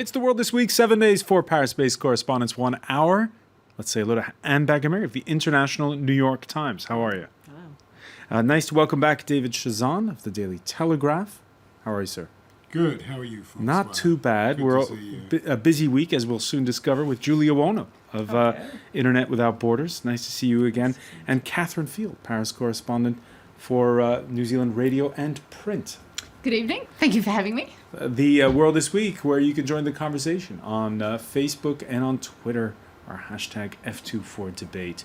It's the World This Week, 7 days, 4 Paris-based correspondents, 1 hour. Let's say hello to Anne Bagameri of the International New York Times. How are you? Hello. Nice to welcome back David Chazan of the Daily Telegraph. How are you, sir? Good. How are you, Francois? Not too bad. Good We're to see you. a busy week, as we'll soon discover, with Julia Wono of Internet Without Borders. Nice to see you again. And Catherine Field, Paris correspondent for New Zealand radio and print. Good evening. Thank you for having me. The World This Week, where you can join the conversation on Facebook and on Twitter, our hashtag F24Debate.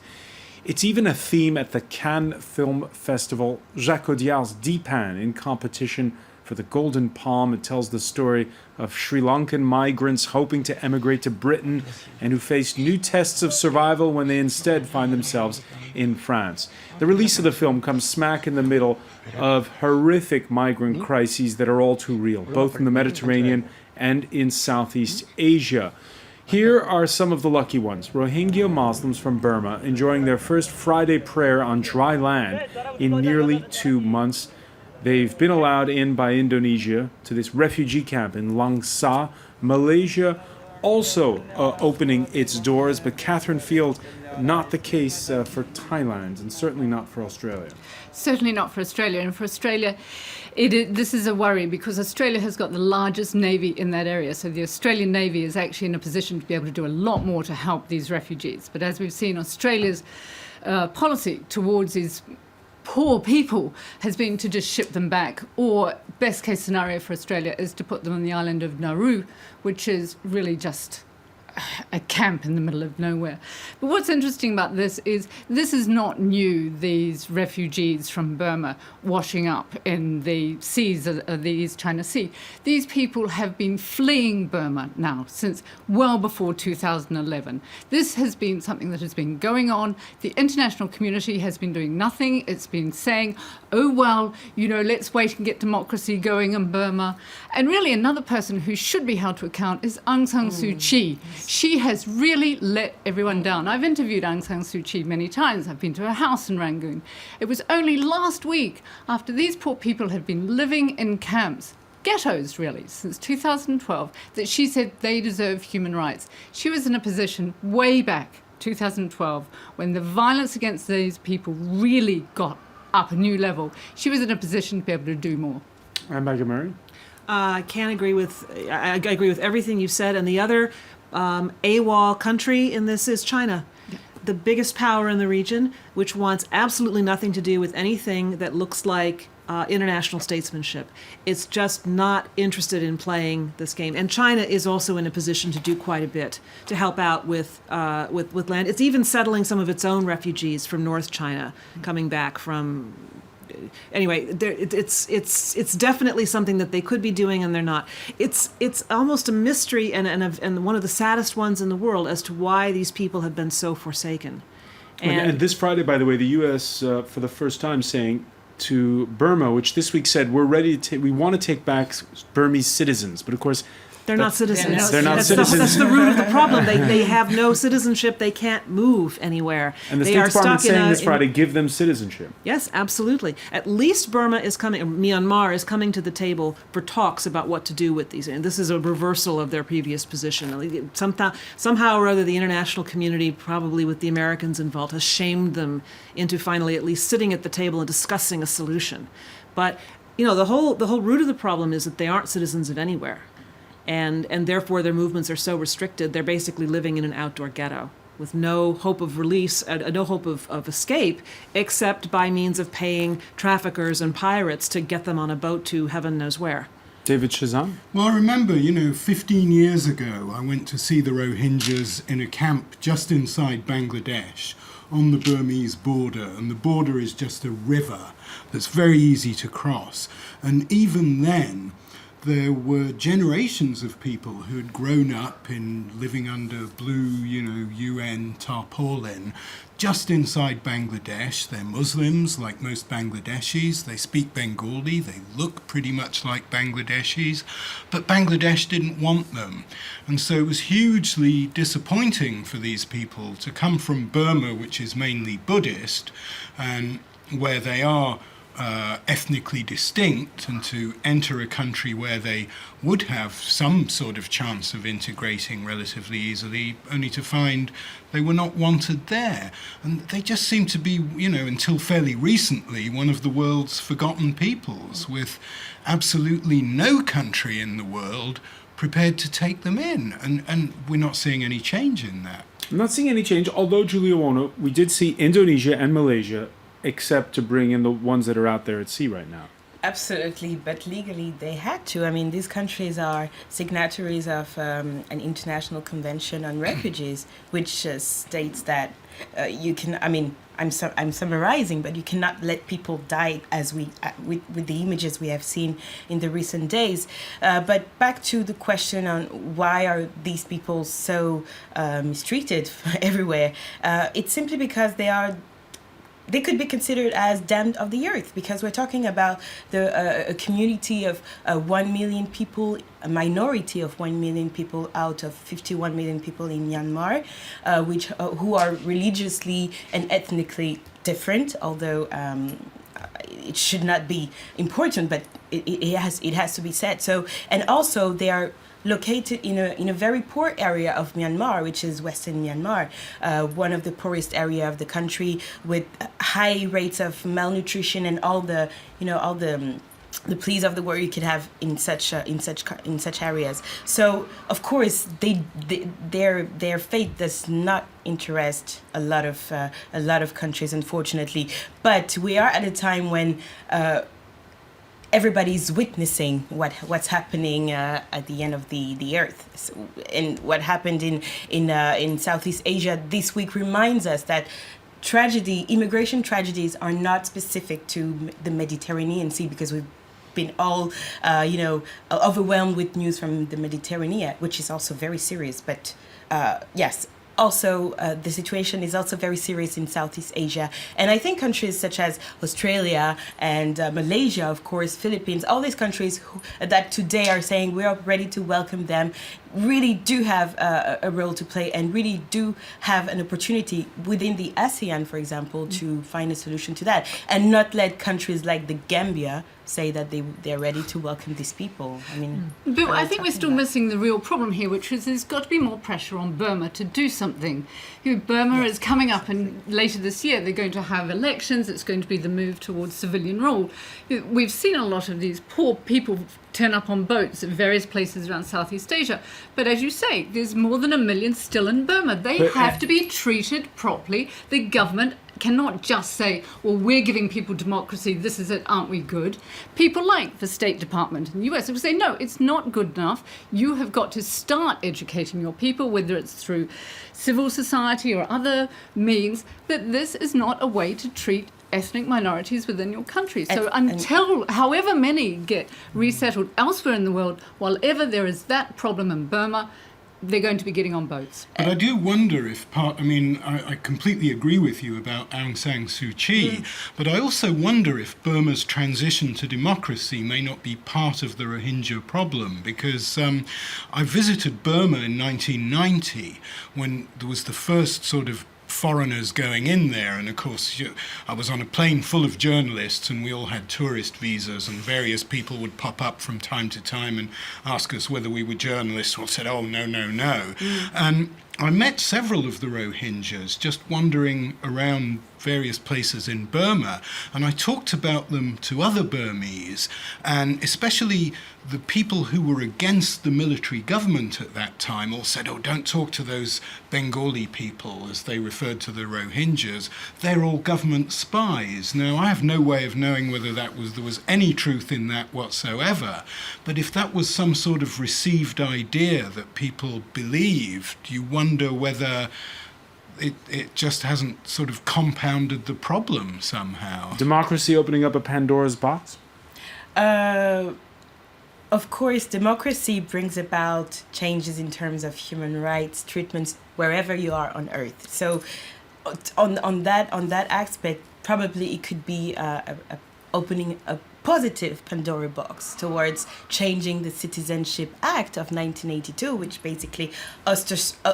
It's even a theme at the Cannes Film Festival, Jacques Audiard's Deepan, in competition for the Golden Palm. It tells the story of Sri Lankan migrants hoping to emigrate to Britain and who face new tests of survival when they instead find themselves in France. The release of the film comes smack in the middle of horrific migrant crises that are all too real, both in the Mediterranean and in Southeast Asia. Here are some of the lucky ones. Rohingya Muslims from Burma enjoying their first Friday prayer on dry land in nearly 2 months. They've been allowed in by Indonesia to this refugee camp in Langsa. Malaysia also opening its doors, but Catherine Field, not the case for Thailand, and certainly not for Australia. Certainly not for Australia. And for Australia, this is a worry because Australia has got the largest navy in that area. So the Australian Navy is actually in a position to be able to do a lot more to help these refugees. But as we've seen, Australia's policy towards these poor people has been to just ship them back, or best case scenario for Australia is to put them on the island of Nauru, which is really just a camp in the middle of nowhere. But what's interesting about this is not new, these refugees from Burma washing up in the seas of the East China Sea. These people have been fleeing Burma now since well before 2011. This has been something that has been going on. The international community has been doing nothing. It's been saying, oh, well, let's wait and get democracy going in Burma. And really another person who should be held to account is Aung San Suu Kyi. She has really let everyone down. I've interviewed Aung San Suu Kyi many times. I've been to her house in Rangoon. It was only last week, after these poor people had been living in camps, ghettos really, since 2012, that she said they deserve human rights. She was in a position way back, 2012, when the violence against these people really got up a new level. She was in a position to be able to do more. And Bagameri? I agree with everything you've said. And the other AWOL country in this is China, the biggest power in the region, which wants absolutely nothing to do with anything that looks like international statesmanship. It's just not interested in playing this game. And China is also in a position to do quite a bit to help out with land. It's even settling some of its own refugees from North China coming back from. Anyway, it's definitely something that they could be doing, and they're not. It's almost a mystery and one of the saddest ones in the world as to why these people have been so forsaken. And this Friday, by the way, the U.S. For the first time saying to Burma, which this week said we want to take back Burmese citizens, but of course. They're not citizens. They're not citizens. That's the root of the problem. They have no citizenship. They can't move anywhere. And the They State are Department stuck saying this Friday, give them citizenship. Yes, absolutely. At least Burma is coming, Myanmar is coming to the table for talks about what to do with these. And this is a reversal of their previous position. Somehow or other, the international community, probably with the Americans involved, has shamed them into finally at least sitting at the table and discussing a solution. But the whole root of the problem is that they aren't citizens of anywhere. And therefore their movements are so restricted, they're basically living in an outdoor ghetto with no hope of release, no hope of escape, except by means of paying traffickers and pirates to get them on a boat to heaven knows where. David Chazan? Well, I remember, 15 years ago, I went to see the Rohingyas in a camp just inside Bangladesh on the Burmese border. And the border is just a river that's very easy to cross. And even then, there were generations of people who had grown up in living under blue, UN tarpaulin just inside Bangladesh. They're Muslims, like most Bangladeshis. They speak Bengali. They look pretty much like Bangladeshis. But Bangladesh didn't want them. And so it was hugely disappointing for these people to come from Burma, which is mainly Buddhist, and where they are ethnically distinct and to enter a country where they would have some sort of chance of integrating relatively easily, only to find they were not wanted there. And they just seem to be, until fairly recently, one of the world's forgotten peoples, with absolutely no country in the world prepared to take them in. And we're not seeing any change in that. I'm not seeing any change, although, Julia Wono, we did see Indonesia and Malaysia accept to bring in the ones that are out there at sea right now. Absolutely, but legally they had to. I mean, these countries are signatories of an international convention on refugees, which states that you can. I mean, I'm summarizing, but you cannot let people die as with the images we have seen in the recent days. But back to the question on why are these people so mistreated everywhere? It's simply because they could be considered as damned of the earth, because we're talking about a community of 1 million people, a minority of 1 million people out of 51 million people in Myanmar, who are religiously and ethnically different, although it should not be important, but it has to be said. So, and also they are located in a very poor area of Myanmar, which is Western Myanmar, one of the poorest area of the country, with high rates of malnutrition and all the pleas of the world you could have in such areas. So of course their fate does not interest a lot of countries, unfortunately. But we are at a time when everybody's witnessing what's happening at the end of the earth. So, and what happened in Southeast Asia this week reminds us that immigration tragedies are not specific to the Mediterranean Sea, because we've been all overwhelmed with news from the Mediterranean, which is also very serious. But yes, also, the situation is also very serious in Southeast Asia. And I think countries such as Australia and Malaysia, of course, Philippines, all these countries that today are saying we are ready to welcome them, really do have a role to play, and really do have an opportunity within the ASEAN, for example, to find a solution to that, and not let countries like the Gambia say that they're ready to welcome these people. I mean, but I think we're still missing the real problem here, which is there's got to be more pressure on Burma to do something. Burma is coming up, and later this year they're going to have elections. It's going to be the move towards civilian rule. We've seen a lot of these poor people turn up on boats at various places around Southeast Asia. But as you say, there's more than 1 million still in Burma. They have to be treated properly. The government cannot just say, well, we're giving people democracy, this is it, aren't we good? People like the State Department in the US will say, no, it's not good enough. You have got to start educating your people, whether it's through civil society or other means, that this is not a way to treat ethnic minorities within your country. So until however many get resettled elsewhere in the world, while ever there is that problem in Burma, they're going to be getting on boats. But I do wonder if I completely agree with you about Aung San Suu Kyi, but I also wonder if Burma's transition to democracy may not be part of the Rohingya problem, because I visited Burma in 1990 when there was the first sort of foreigners going in there, and of course I was on a plane full of journalists, and we all had tourist visas, and various people would pop up from time to time and ask us whether we were journalists. We said, oh, no. And I met several of the Rohingyas just wandering around various places in Burma, and I talked about them to other Burmese, and especially the people who were against the military government at that time all said, oh, don't talk to those Bengali people, as they referred to the Rohingyas. They're all government spies. Now, I have no way of knowing whether there was any truth in that whatsoever, but if that was some sort of received idea that people believed, you wonder whether it just hasn't sort of compounded the problem somehow. Democracy opening up a Pandora's box? Of course, democracy brings about changes in terms of human rights, treatments, wherever you are on earth. So on that aspect, probably it could be opening a positive Pandora box towards changing the Citizenship Act of 1982, which basically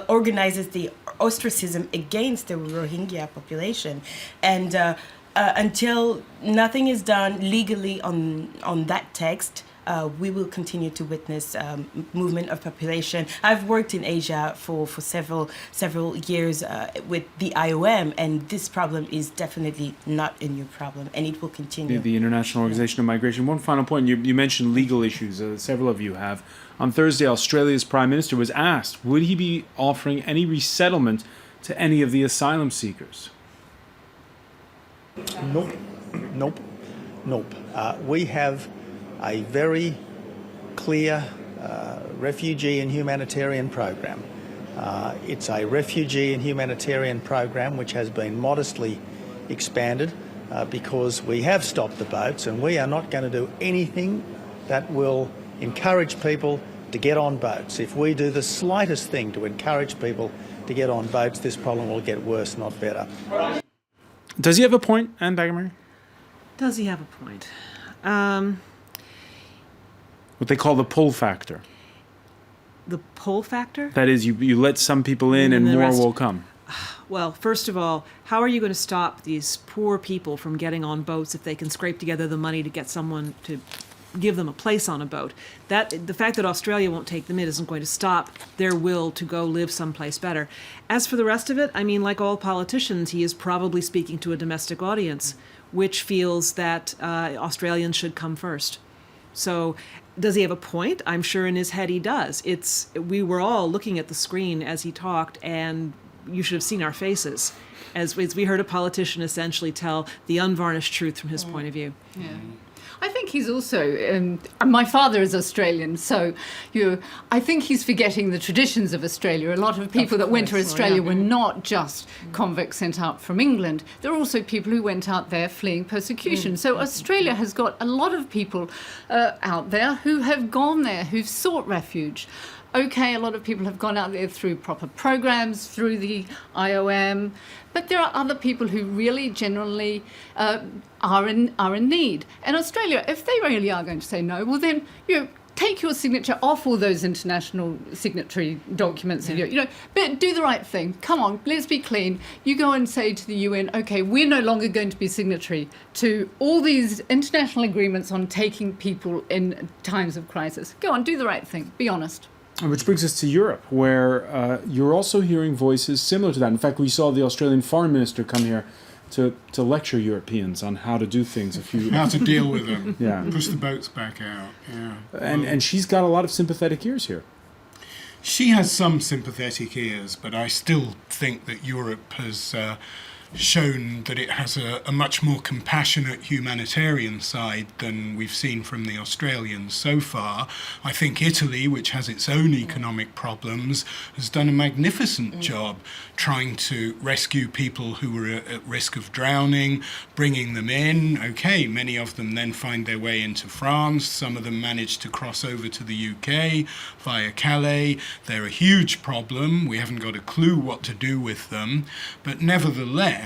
organizes the ostracism against the Rohingya population. And until nothing is done legally on that text, we will continue to witness movement of population. I've worked in Asia for several years with the IOM, and this problem is definitely not a new problem, and it will continue. The International Organization of Migration. One final point, you mentioned legal issues, several of you have. On Thursday, Australia's Prime Minister was asked, would he be offering any resettlement to any of the asylum seekers? Nope. We have a very clear refugee and humanitarian program. It's a refugee and humanitarian program which has been modestly expanded because we have stopped the boats, and we are not going to do anything that will encourage people to get on boats. If we do the slightest thing to encourage people to get on boats, this problem will get worse, not better. Does he have a point, Anne Baggemeyer? Does he have a point? What they call the pull factor. The pull factor? That is, you let some people in and the more rest. will come. Well, first of all, how are you going to stop these poor people from getting on boats if they can scrape together the money to get someone to give them a place on a boat? The fact that Australia won't take them in isn't going to stop their will to go live someplace better. As for the rest of it, I mean, like all politicians, he is probably speaking to a domestic audience, which feels that Australians should come first. So does he have a point? I'm sure in his head he does. We were all looking at the screen as he talked, and you should have seen our faces as we heard a politician essentially tell the unvarnished truth from his point of view. Yeah. I think he's also, my father is Australian, so I think he's forgetting the traditions of Australia. A lot of people that went to Australia were not just convicts sent out from England. There are also people who went out there fleeing persecution. So Australia has got a lot of people out there who have gone there, who've sought refuge. Okay, a lot of people have gone out there through proper programs, through the IOM, but there are other people who really genuinely are in need. And Australia, if they really are going to say no, well then take your signature off all those international signatory documents, but do the right thing. Come on, let's be clean. You go and say to the UN, okay, we're no longer going to be signatory to all these international agreements on taking people in times of crisis. Go on, do the right thing. Be honest. Which brings us to Europe, where you're also hearing voices similar to that. In fact, we saw the Australian Foreign Minister come here to lecture Europeans on how to do things. How to deal with them. Yeah. Push the boats back out. Yeah. And she's got a lot of sympathetic ears here. She has some sympathetic ears, but I still think that Europe has shown that it has a much more compassionate humanitarian side than we've seen from the Australians so far. I think Italy, which has its own economic problems, has done a magnificent job trying to rescue people who were at risk of drowning, bringing them in. Okay, many of them then find their way into France. Some of them manage to cross over to the UK via Calais. They're a huge problem. We haven't got a clue what to do with them. But nevertheless,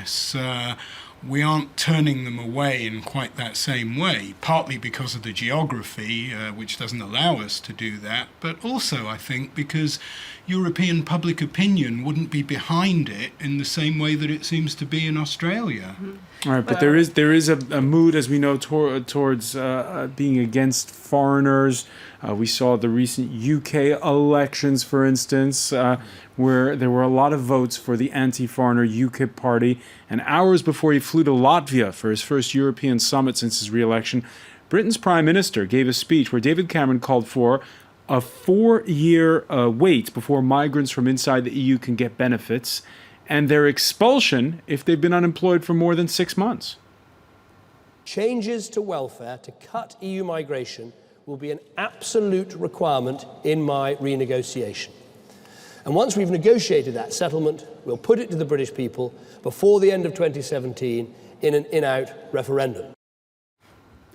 we aren't turning them away in quite that same way, partly because of the geography, which doesn't allow us to do that, but also, I think, because European public opinion wouldn't be behind it in the same way that it seems to be in Australia. All right, but there is a mood, as we know, towards being against foreigners. We saw the recent UK elections, for instance, where there were a lot of votes for the anti-foreigner UKIP party. And hours before he flew to Latvia for his first European summit since his re-election, Britain's Prime Minister gave a speech where David Cameron called for a 4-year wait before migrants from inside the EU can get benefits, and their expulsion if they've been unemployed for more than 6 months. Changes to welfare to cut EU migration will be an absolute requirement in my renegotiation. And once we've negotiated that settlement, we'll put it to the British people before the end of 2017 in an in-out referendum.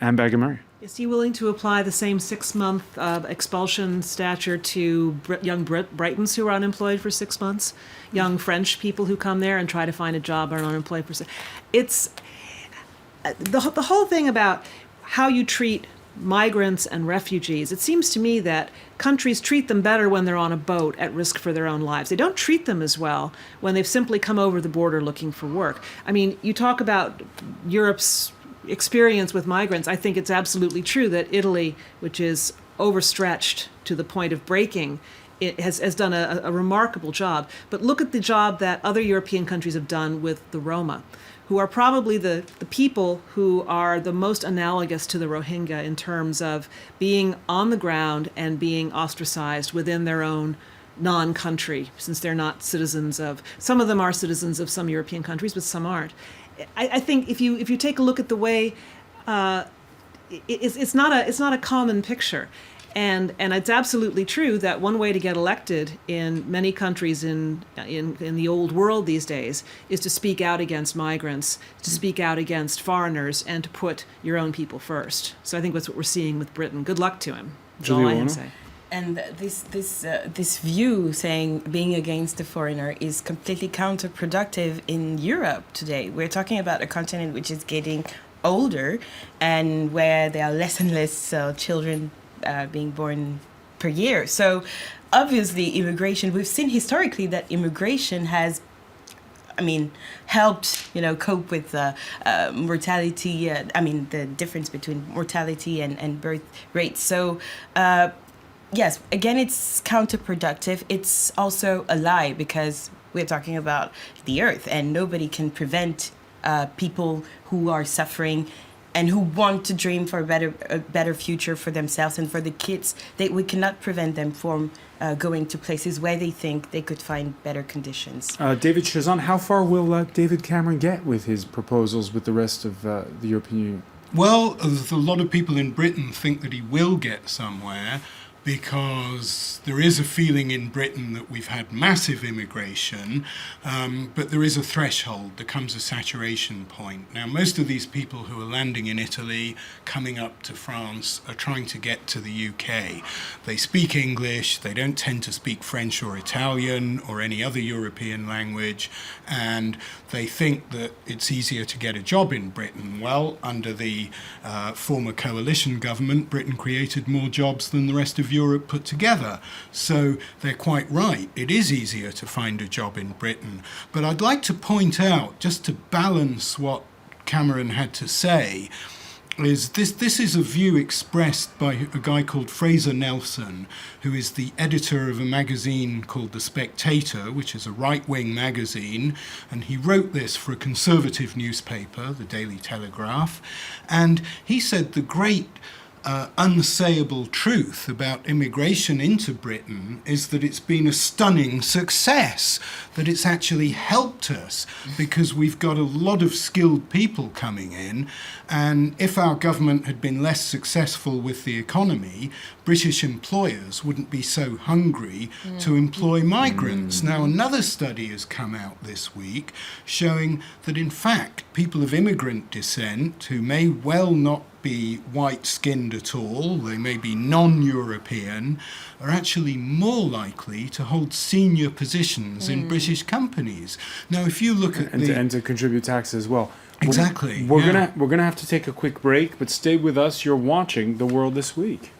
Anne Baggemeyer. Is he willing to apply the same 6-month expulsion stature to young Britons who are unemployed for 6 months? Young French people who come there and try to find a job are unemployed for 6 months? It's the whole thing about how you treat migrants and refugees, it seems to me that countries treat them better when they're on a boat at risk for their own lives. They don't treat them as well when they've simply come over the border looking for work. I mean, you talk about Europe's experience with migrants. I think it's absolutely true that Italy, which is overstretched to the point of breaking, it has done a remarkable job. But look at the job that other European countries have done with the Roma, who are probably the people who are the most analogous to the Rohingya in terms of being on the ground and being ostracized within their own non-country, since they're not citizens of, some of them are citizens of some European countries, but some aren't. I think if you take a look at the way, it's not a common picture. And it's absolutely true that one way to get elected in many countries in the old world these days is to speak out against migrants, to speak out against foreigners, and to put your own people first. So I think that's what we're seeing with Britain. Good luck to him. That's all I can say. And this view saying being against the foreigner is completely counterproductive in Europe today. We're talking about a continent which is getting older and where there are less and less children being born per year. So obviously immigration, we've seen historically that immigration has, helped, cope with mortality, the difference between mortality and birth rates. So yes, again, it's counterproductive. It's also a lie because we're talking about the earth and nobody can prevent people who are suffering and who want to dream for a better future for themselves and for the kids. We cannot prevent them from going to places where they think they could find better conditions. David Chazon, how far will David Cameron get with his proposals with the rest of the European Union? Well, a lot of people in Britain think that he will get somewhere, because there is a feeling in Britain that we've had massive immigration, but there is a threshold. There comes a saturation point. Now, most of these people who are landing in Italy, coming up to France, are trying to get to the UK. They speak English, they don't tend to speak French or Italian or any other European language, and they think that it's easier to get a job in Britain. Well, under the former coalition government, Britain created more jobs than the rest of Europe put together. So they're quite right. It is easier to find a job in Britain. But I'd like to point out, just to balance what Cameron had to say, is this is a view expressed by a guy called Fraser Nelson, who is the editor of a magazine called The Spectator, which is a right-wing magazine, and he wrote this for a conservative newspaper, the Daily Telegraph, and he said the great unsayable truth about immigration into Britain is that it's been a stunning success, that it's actually helped us because we've got a lot of skilled people coming in, and if our government had been less successful with the economy, British employers wouldn't be so hungry to employ migrants. Now, another study has come out this week showing that in fact people of immigrant descent who may well not be white-skinned at all, they may be non-European, are actually more likely to hold senior positions in British companies. Now, if you look at and to contribute taxes as well. Exactly. We're gonna have to take a quick break, but stay with us. You're watching The World This Week.